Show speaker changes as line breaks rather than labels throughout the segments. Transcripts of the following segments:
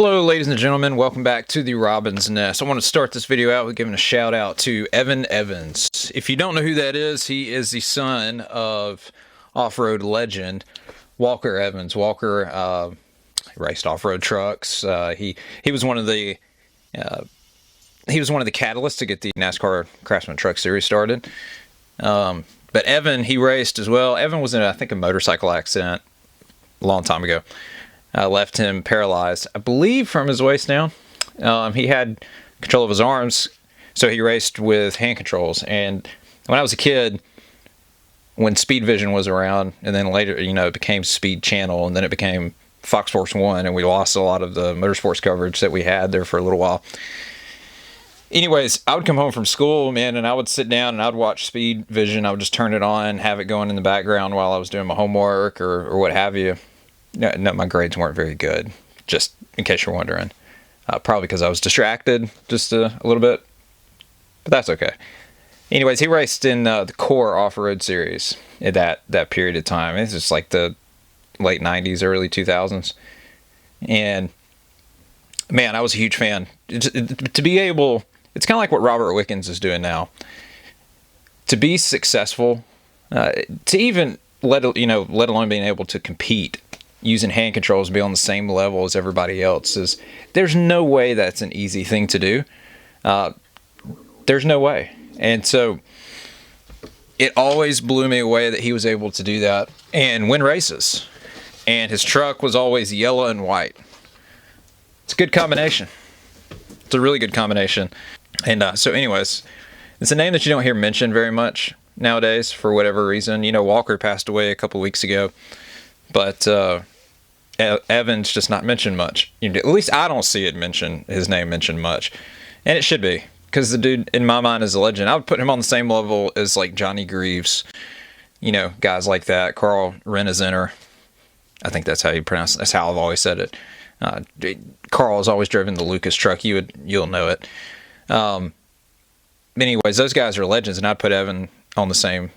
Hello ladies and gentlemen, welcome back to the Robin's Nest. I want to start this video out with giving a shout out to Evan Evans. If you don't know who that is, he is the son of off-road legend Walker Evans. Walker raced off-road trucks. He was one of the catalysts to get the NASCAR Craftsman Truck Series started. But Evan, he raced as well. Evan was in, I think, a motorcycle accident a long time ago. Left him paralyzed, I believe, from his waist down. He had control of his arms, so he raced with hand controls. And when I was a kid, when Speed Vision was around, and then later, it became Speed Channel, and then it became Fox Sports 1, and we lost a lot of the motorsports coverage that we had there for a little while. Anyways, I would come home from school, man, and I would sit down and I'd watch Speed Vision. I would just turn it on, have it going in the background while I was doing my homework or what have you. No, my grades weren't very good, just in case you're wondering. Probably because I was distracted just a little bit, but that's okay. Anyways, he raced in the Core Off-Road Series at that period of time. It's just like the late 90s, early 2000s. And, man, I was a huge fan. To be able, it's kind of like what Robert Wickens is doing now. To be successful, to even, let alone being able to compete, using hand controls, be on the same level as everybody else, there's no way that's an easy thing to do. There's no way. And so it always blew me away that he was able to do that and win races. And his truck was always yellow and white. It's a good combination. It's a really good combination. And so anyways, it's a name that you don't hear mentioned very much nowadays for whatever reason. Walker passed away a couple weeks ago. But Evans just not mentioned much. At least I don't see his name mentioned much. And it should be, because the dude, in my mind, is a legend. I would put him on the same level as, like, Johnny Greaves. Guys like that. Carl Rennezinner. I think that's how you pronounce it. That's how I've always said it. Carl has always driven the Lucas truck. You'll know it. Anyways, those guys are legends, and I'd put Evan on the same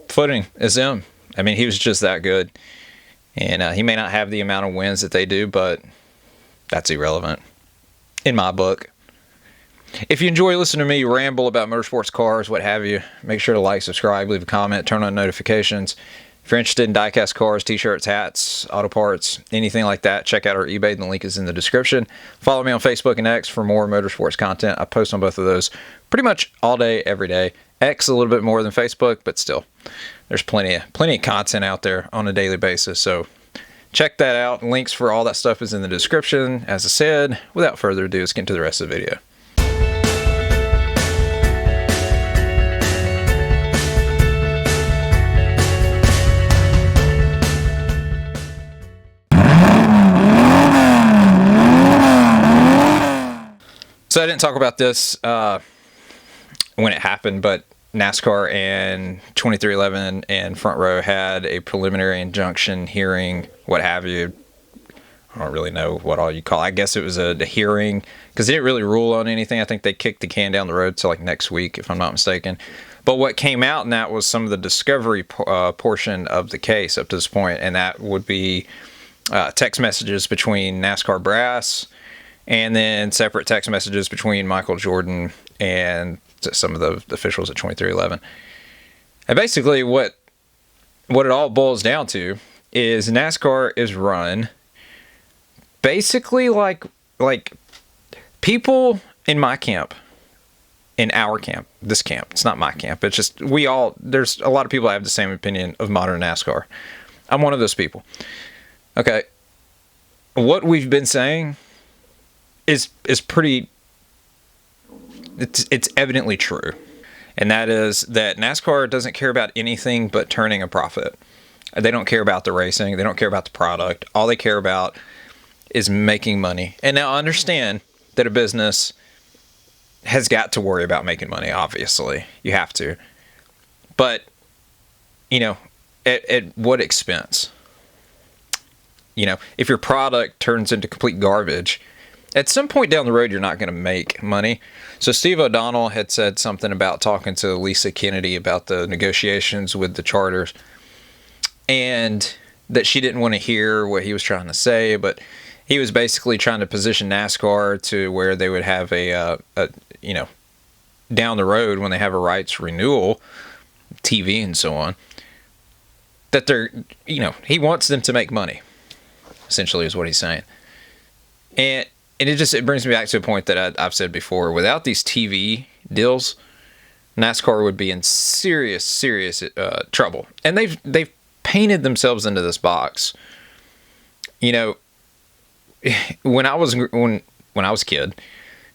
footing as them. I mean, he was just that good. And he may not have the amount of wins that they do, but that's irrelevant in my book. If you enjoy listening to me ramble about motorsports, cars, what have you, make sure to like, subscribe, leave a comment, turn on notifications. If you're interested in diecast cars, t-shirts, hats, auto parts, anything like that, check out our eBay. The link is in the description. Follow me on Facebook and X for more motorsports content. I post on both of those pretty much all day, every day. X a little bit more than Facebook, but still, there's plenty of content out there on a daily basis. So check that out. Links for all that stuff is in the description. As I said, without further ado, let's get into the rest of the video. So I didn't talk about this when it happened, but NASCAR and 2311 and Front Row had a preliminary injunction hearing, what have you. I don't really know what all you call it. I guess it was a hearing, because they didn't really rule on anything. I think they kicked the can down the road to like next week, if I'm not mistaken. But what came out in that was some of the discovery portion of the case up to this point, and that would be text messages between NASCAR brass, and then separate text messages between Michael Jordan and some of the officials at 2311. And basically what it all boils down to is NASCAR is run basically like people in my camp, in our camp, this camp. It's not my camp. It's just there's a lot of people that have the same opinion of modern NASCAR. I'm one of those people. Okay. What we've been saying is pretty, it's evidently true. And that is that NASCAR doesn't care about anything but turning a profit. They don't care about the racing. They don't care about the product. All they care about is making money. And now understand that a business has got to worry about making money, obviously. You have to. But, at what expense? If your product turns into complete garbage, at some point down the road, you're not going to make money. So Steve O'Donnell had said something about talking to Lisa Kennedy about the negotiations with the charters, and that she didn't want to hear what he was trying to say, but he was basically trying to position NASCAR to where they would have a down the road when they have a rights renewal, TV and so on, that he wants them to make money, essentially is what he's saying. And it brings me back to a point that I've said before. Without these TV deals, NASCAR would be in serious trouble. And they've painted themselves into this box. When I was a kid,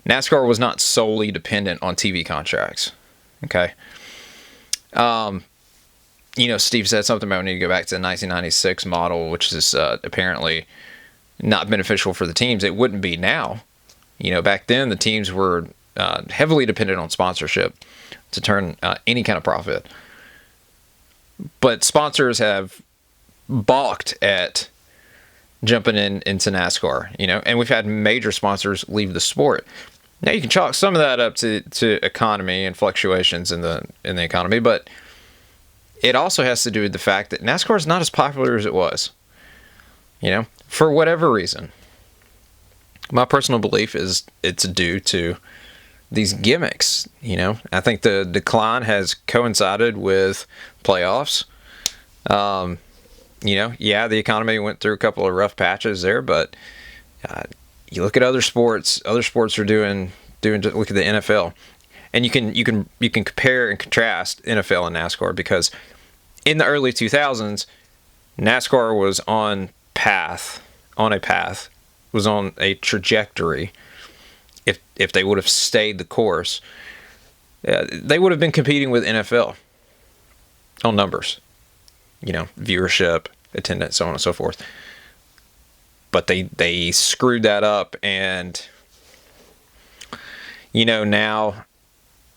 NASCAR was not solely dependent on TV contracts. Okay. Steve said something about we need to go back to the 1996 model, which is apparently not beneficial for the teams. It wouldn't be now. Back then the teams were heavily dependent on sponsorship to turn any kind of profit. But sponsors have balked at jumping into NASCAR, and we've had major sponsors leave the sport. Now you can chalk some of that up to economy and fluctuations in the economy, but it also has to do with the fact that NASCAR is not as popular as it was, for whatever reason. My personal belief is it's due to these gimmicks. I think the decline has coincided with playoffs. The economy went through a couple of rough patches there, but you look at other sports. Other sports are doing. Look at the NFL, and you can compare and contrast NFL and NASCAR, because in the early 2000s, NASCAR was on a trajectory. If they would have stayed the course, they would have been competing with NFL on numbers, viewership, attendance, so on and so forth. But they screwed that up, and now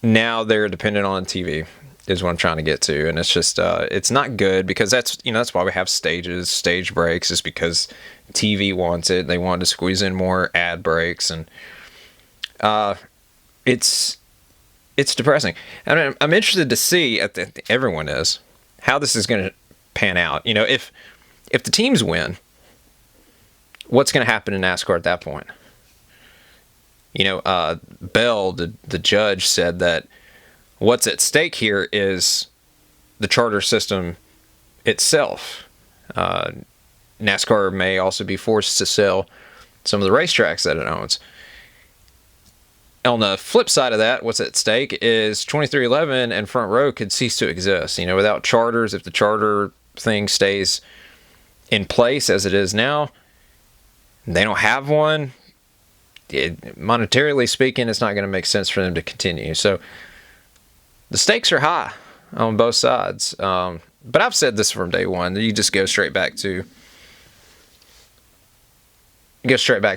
they're dependent on TV is what I'm trying to get to, and it's just it's not good, because that's why we have stage breaks, is because TV wants it. They want to squeeze in more ad breaks, and it's depressing. And I'm interested to see, everyone is, how this is going to pan out. If the teams win, what's going to happen in NASCAR at that point? Bell, the judge, said that what's at stake here is the charter system itself. NASCAR may also be forced to sell some of the racetracks that it owns. On the flip side of that, what's at stake is 2311 and Front Row could cease to exist. Without charters, if the charter thing stays in place as it is now, they don't have one. Monetarily speaking, it's not going to make sense for them to continue. So the stakes are high on both sides. But I've said this from day one. You just go straight back to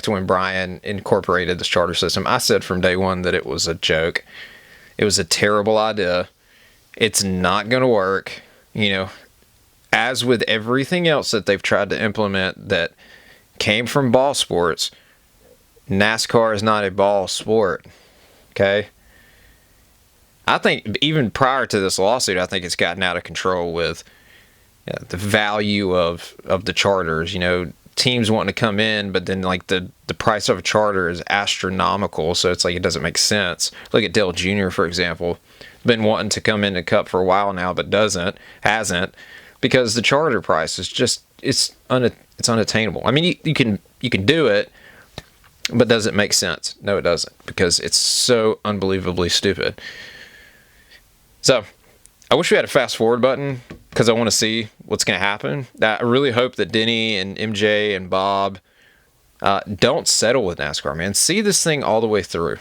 when Brian incorporated this charter system. I said from day one that it was a joke. It was a terrible idea. It's not going to work. As with everything else that they've tried to implement that came from ball sports, NASCAR is not a ball sport. Okay? I think even prior to this lawsuit, I think it's gotten out of control with the value of the charters. Teams wanting to come in, but then like the price of a charter is astronomical, so it's like it doesn't make sense. Look at Dale Jr., for example. Been wanting to come into Cup for a while now, but hasn't, because the charter price is just it's unattainable. I mean, you can do it, but does it make sense? No, it doesn't, because it's so unbelievably stupid. So I wish we had a fast forward button, because I want to see what's going to happen. I really hope that Denny and MJ and Bob don't settle with NASCAR, man. See this thing all the way through.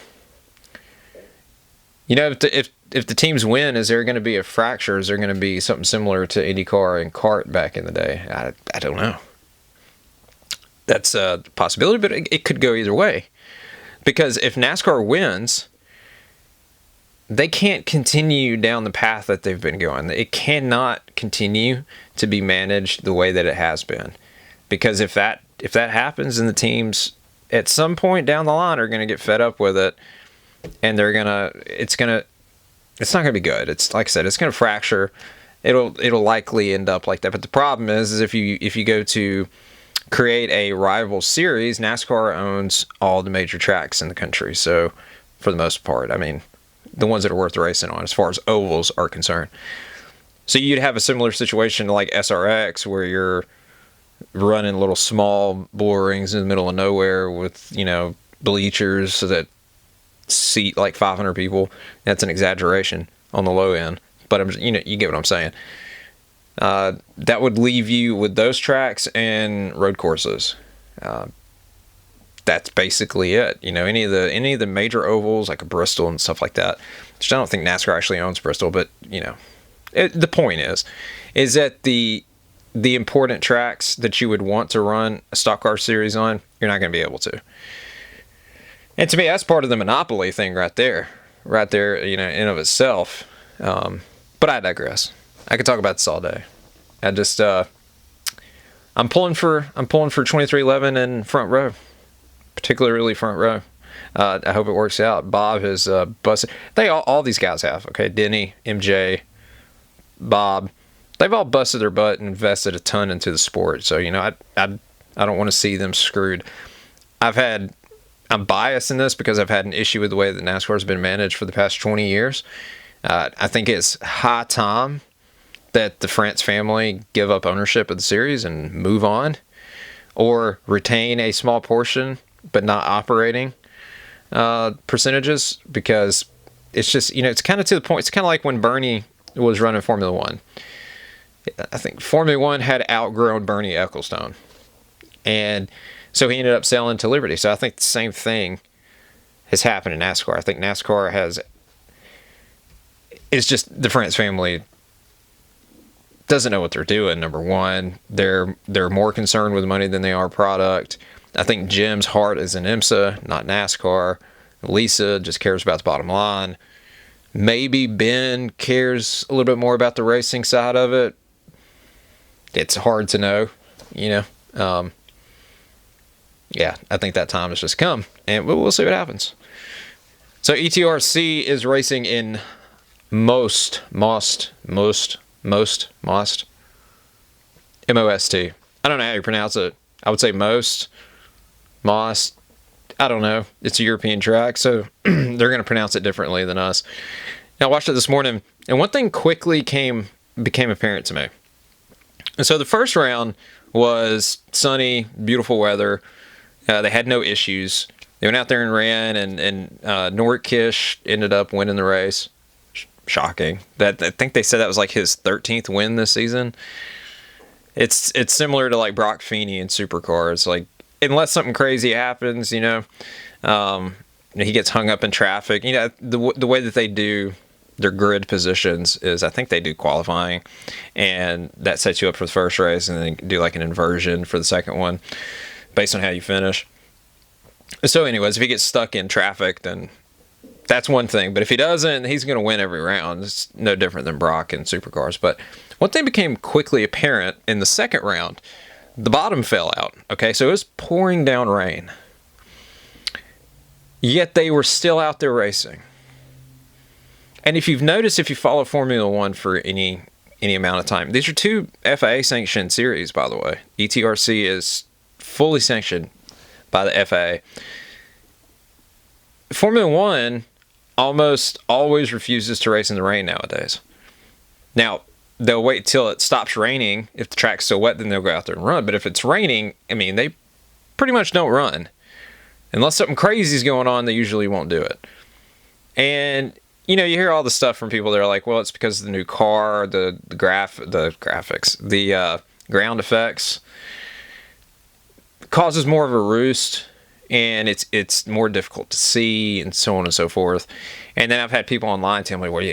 If the teams win, is there going to be a fracture? Is there going to be something similar to IndyCar and kart back in the day? I don't know. That's a possibility, but it could go either way. Because if NASCAR wins, they can't continue down the path that they've been going. It cannot continue to be managed the way that it has been. Because if that happens, then the teams at some point down the line are going to get fed up with it, and it's not going to be good. It's like I said, it's going to fracture. It'll likely end up like that. But the problem is if you go to create a rival series. NASCAR owns all the major tracks in the country, so for the most part, I mean, the ones that are worth racing on as far as ovals are concerned. So you'd have a similar situation like SRX, where you're running little small bull rings in the middle of nowhere with, you know, bleachers so that seat like 500 people. That's an exaggeration on the low end, but you know, you get what I'm saying. That would leave you with those tracks and road courses. That's basically it. You know, any of the major ovals like a Bristol and stuff like that. Which I don't think NASCAR actually owns Bristol, but you know, the point is that the important tracks that you would want to run a stock car series on, you're not going to be able to. And to me, that's part of the monopoly thing right there, you know, in of itself. But I digress. I could talk about this all day. I just, I'm pulling for 2311 and front row, particularly front row. I hope it works out. Bob has busted. All these guys have. Okay, Denny, MJ, Bob. They've all busted their butt and invested a ton into the sport. So you know, I don't want to see them screwed. I'm biased in this because I've had an issue with the way that NASCAR has been managed for the past 20 years. I think it's high time that the France family give up ownership of the series and move on, or retain a small portion but not operating percentages, because it's just, you know, it's kind of to the point. It's kind of like when Bernie was running Formula One. I think Formula One had outgrown Bernie Ecclestone, and so he ended up selling to Liberty. So I think the same thing has happened in NASCAR. I think NASCAR it's just the France family doesn't know what they're doing. Number one, they're more concerned with money than they are product. I think Jim's heart is in IMSA, not NASCAR. Lisa just cares about the bottom line. Maybe Ben cares a little bit more about the racing side of it. It's hard to know, you know. Yeah, I think that time has just come, and we'll see what happens. So ETRC is racing in most, MOST. M-O-S-T. I don't know how you pronounce it. I would say most. I don't know. It's a European track, so they're going to pronounce it differently than us. Now, I watched it this morning, and one thing quickly became apparent to me. And so the first round was sunny, beautiful weather. They had no issues. They went out there and ran, and Norik Kish ended up winning the race. Shocking. I think they said that was like his 13th win this season. It's similar to like Brock Feeney in supercars. Like, unless something crazy happens, you know, he gets hung up in traffic. You know, the way that they do their grid positions is, I think they do qualifying, and that sets you up for the first race, and then do like an inversion for the second one based on how you finish. So anyways, if he gets stuck in traffic, then that's one thing. But if he doesn't, he's going to win every round. It's no different than Brock in supercars. But one thing became quickly apparent in the second round. The bottom fell out. Okay, so it was pouring down rain. Yet they were still out there racing. And if you've noticed, if you follow Formula One for any amount of time, these are two FIA sanctioned series, by the way. ETRC is fully sanctioned by the FIA. Formula One almost always refuses to race in the rain nowadays. Now, they'll wait till it stops raining. If the track's so wet, then they'll go out there and run. But if it's raining, I mean, they pretty much don't run. Unless something crazy is going on, they usually won't do it. And, you know, you hear all the stuff from people that are like, well, it's because of the new car, the graphics, the ground effects. Causes more of a roost, and it's more difficult to see, and so on and so forth. And then I've had people online tell me, well,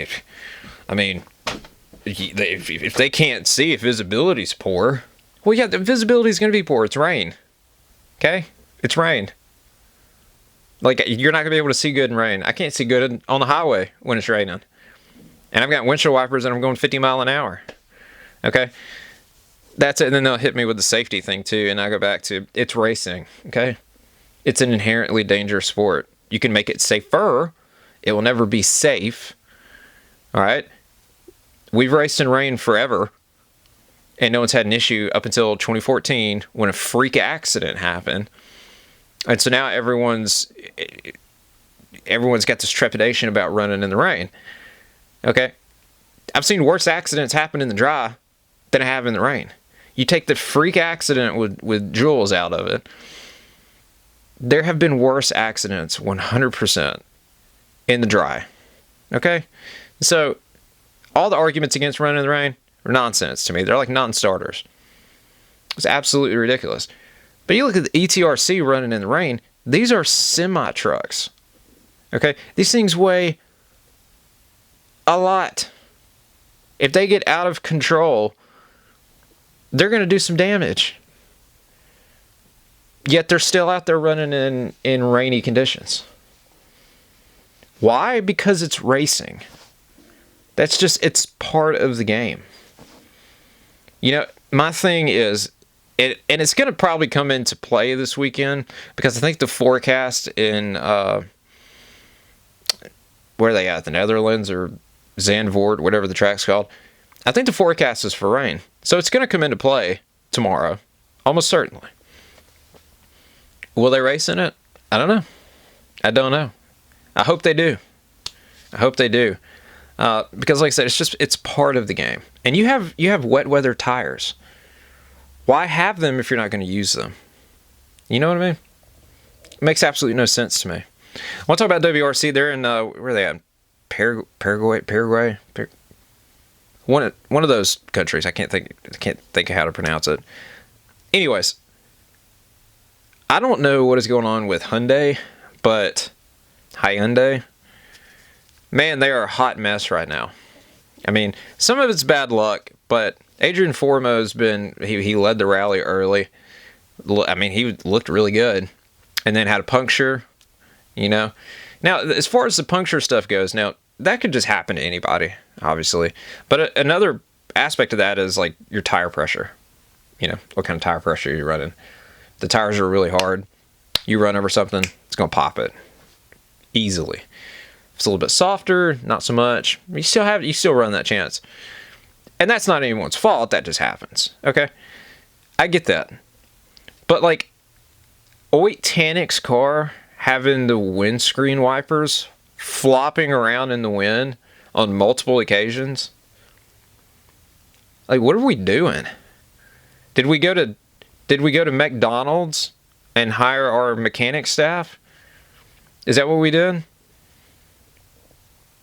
I mean, if they can't see, if visibility's poor, well, yeah, the visibility is going to be poor. It's rain. Okay? It's rain. Like, you're not going to be able to see good in rain. I can't see good on the highway when it's raining. And I've got windshield wipers and I'm going 50 mile an hour. Okay? That's it. And then they'll hit me with the safety thing too. And I go back to, it's racing. Okay? It's an inherently dangerous sport. You can make it safer. It will never be safe. All right? We've raced in rain forever. and no one's had an issue up until 2014 when a freak accident happened. And so now everyone's got this trepidation about running in the rain. Okay? I've seen worse accidents happen in the dry than I have in the rain. You take the freak accident with Jules out of it, there have been worse accidents 100% in the dry. Okay? So all the arguments against running in the rain are nonsense to me. They're like non-starters. It's absolutely ridiculous. But you look at the ETRC running in the rain, these are semi-trucks. Okay? These things weigh a lot. If they get out of control, they're going to do some damage. Yet they're still out there running in rainy conditions. Why? Because it's racing. That's just, it's part of the game. You know, my thing is, and it's going to probably come into play this weekend, because I think the forecast in, where are they at? The Netherlands or Zandvoort, whatever the track's called. I think the forecast is for rain. So it's going to come into play tomorrow, almost certainly. Will they race in it? I don't know. I don't know. I hope they do. I hope they do. Because like I said, it's part of the game. And you have wet weather tires. Why have them if you're not going to use them? You know what I mean? It makes absolutely no sense to me. I want to talk about WRC. They're in, where are they at? Paraguay? One of those countries. I can't think of how to pronounce it. Anyways, I don't know what is going on with Hyundai, but Hyundai, man, they are a hot mess right now. I mean, some of it's bad luck, but Adrian Formo's he led the rally early. I mean, he looked really good, and then had a puncture, you know. Now, as far as the puncture stuff goes, now, that could just happen to anybody, obviously. But another aspect of that is, like, your tire pressure. You know, what kind of tire pressure you're running. The tires are really hard. You run over something, it's going to pop it easily. If it's a little bit softer, not so much. You still run that chance. And that's not anyone's fault. That just happens. Okay? I get that. But, like, Oit Tanik's car having the windscreen wipers flopping around in the wind on multiple occasions. Like, what are we doing? Did we go to McDonald's and hire our mechanic staff? Is that what we did?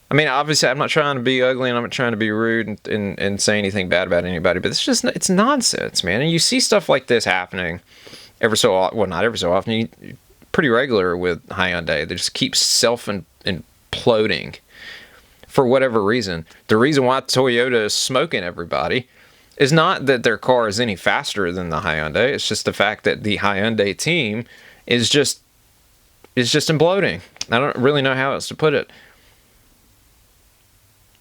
I mean, obviously, I'm not trying to be ugly and I'm not trying to be rude and say anything bad about anybody, but it's nonsense, man. And you see stuff like this happening not every so often, pretty regular with Hyundai. They just keep self-imploding for whatever reason. The reason why Toyota is smoking everybody is not that their car is any faster than the Hyundai. It's just the fact that the Hyundai team is just imploding. I don't really know how else to put it.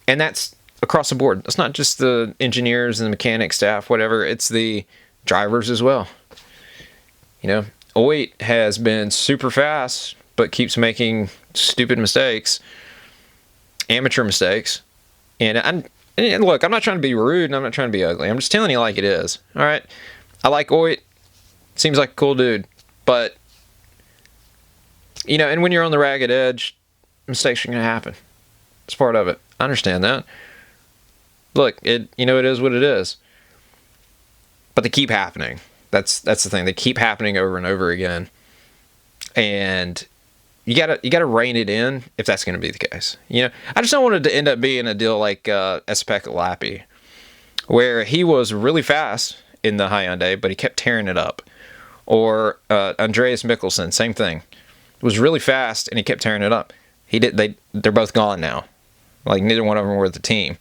And that's across the board. It's not just the engineers and the mechanic staff, whatever. It's the drivers as well. You know, Oit has been super fast, but keeps making stupid mistakes, amateur mistakes. And look, I'm not trying to be rude and I'm not trying to be ugly. I'm just telling you like it is. All right? I like Oit. Seems like a cool dude. But, you know, and when you're on the ragged edge, mistakes are going to happen. It's part of it. I understand that. Look, it is what it is. But they keep happening. That's the thing. They keep happening over and over again. And you gotta rein it in if that's gonna be the case. You know, I just don't want it to end up being a deal like Espec Lappi, where he was really fast in the Hyundai, but he kept tearing it up. Or Andreas Mikkelsen, same thing. Was really fast and he kept tearing it up. They're both gone now. Like, neither one of them were with the team.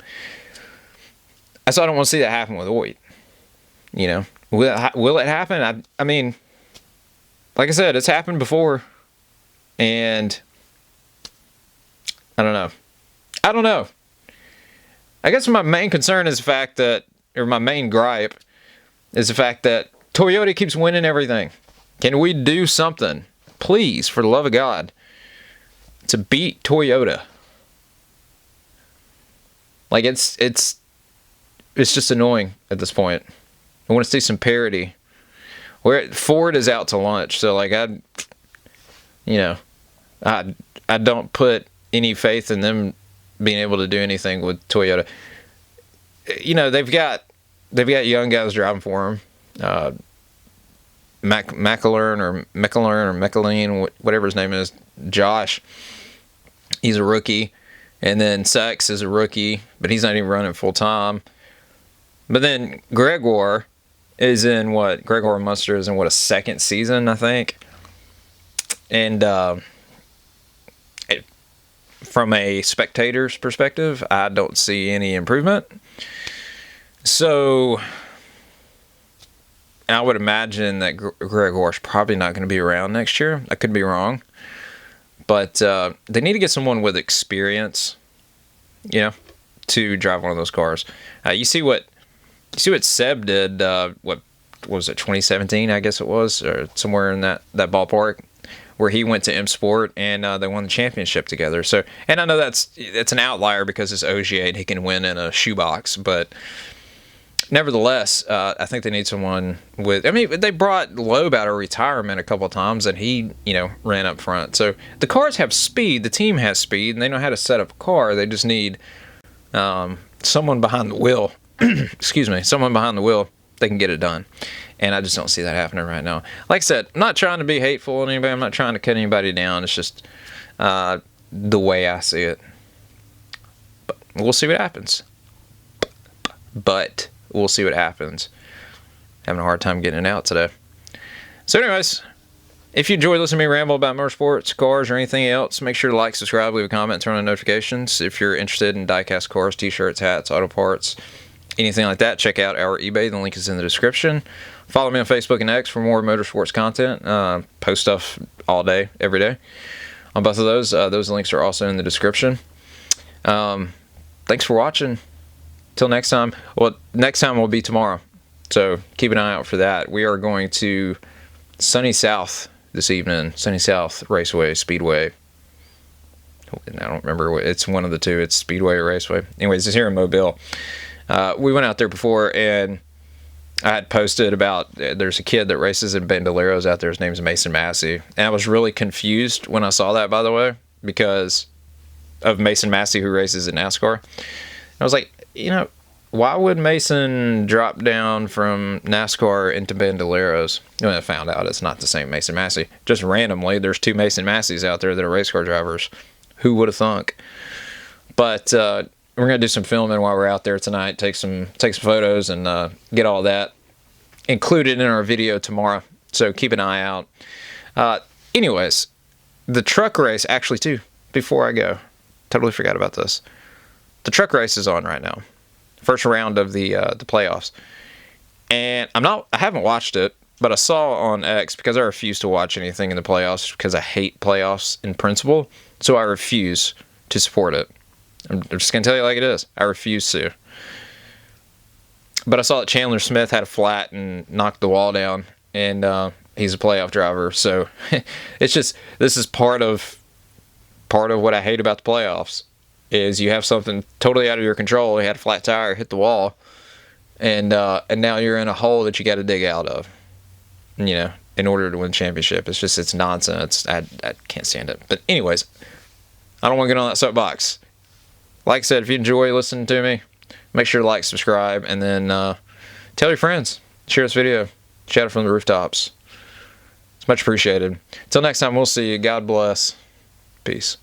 So I don't want to see that happen with Oit. You know, will it happen? I mean, like I said, it's happened before, and I don't know. I guess my main concern is the fact that, or my main gripe is the fact that Toyota keeps winning everything. Can we do something, please, for the love of God, to beat Toyota? Like, it's just annoying at this point. I want to see some parity. Where Ford is out to lunch, so like I don't put any faith in them being able to do anything with Toyota. They've got young guys driving for them. McElern, whatever his name is, Josh. He's a rookie, and then Sex is a rookie, but he's not even running full time. But then Gregor Munster is in a second season, I think. And from a spectator's perspective, I don't see any improvement. So I would imagine that Gregor's probably not going to be around next year. I could be wrong. But they need to get someone with experience, to drive one of those cars. You see what Seb did, what was it, 2017, I guess it was, or somewhere in that ballpark, where he went to M Sport and they won the championship together. So, and I know it's an outlier because it's Ogier and he can win in a shoebox, but nevertheless, I think they need someone with. I mean, they brought Loeb out of retirement a couple of times, and he, ran up front. So the cars have speed. The team has speed, and they know how to set up a car. They just need someone behind the wheel. Excuse me, someone behind the wheel. They can get it done, and I just don't see that happening right now. Like I said, I'm not trying to be hateful on anybody. I'm not trying to cut anybody down. It's just the way I see it. But we'll see what happens. But we'll see what happens. Having a hard time getting it out today. So anyways, if you enjoy listening to me ramble about motorsports, cars, or anything else, make sure to like, subscribe, leave a comment, turn on notifications. If you're interested in diecast cars, t-shirts, hats, auto parts, anything like that, check out our eBay. The link is in the description. Follow me on Facebook and X for more motorsports content. Post stuff all day, every day on both of those. Those links are also in the description. Thanks for watching. Till next time. Well, next time will be tomorrow, so keep an eye out for that. We are going to Sunny South this evening. Sunny South Raceway, Speedway. I don't remember. It's one of the two. It's Speedway or Raceway. Anyways, it's here in Mobile. We went out there before, and I had posted about there's a kid that races in Bandoleros out there. His name's Mason Massey. And I was really confused when I saw that, by the way, because of Mason Massey, who races in NASCAR. I was like, why would Mason drop down from NASCAR into Bandoleros? And I found out it's not the same Mason Massey. Just randomly, there's two Mason Masseys out there that are race car drivers. Who would have thunk? But we're going to do some filming while we're out there tonight, take some photos, and get all that included in our video tomorrow. So keep an eye out. Anyways, the truck race, actually, too, before I go, totally forgot about this. The truck race is on right now. First round of the playoffs. And I haven't watched it, but I saw on X, because I refuse to watch anything in the playoffs because I hate playoffs in principle. So I refuse to support it. I'm just going to tell you like it is. I refuse to. But I saw that Chandler Smith had a flat and knocked the wall down, and he's a playoff driver. So it's just, this is part of what I hate about the playoffs. Is you have something totally out of your control. You had a flat tire, hit the wall, and now you're in a hole that you got to dig out of, in order to win the championship. It's nonsense. I can't stand it. But anyways, I don't want to get on that soapbox. Like I said, if you enjoy listening to me, make sure to like, subscribe, and then tell your friends. Share this video. Shout it from the rooftops. It's much appreciated. Until next time, we'll see you. God bless. Peace.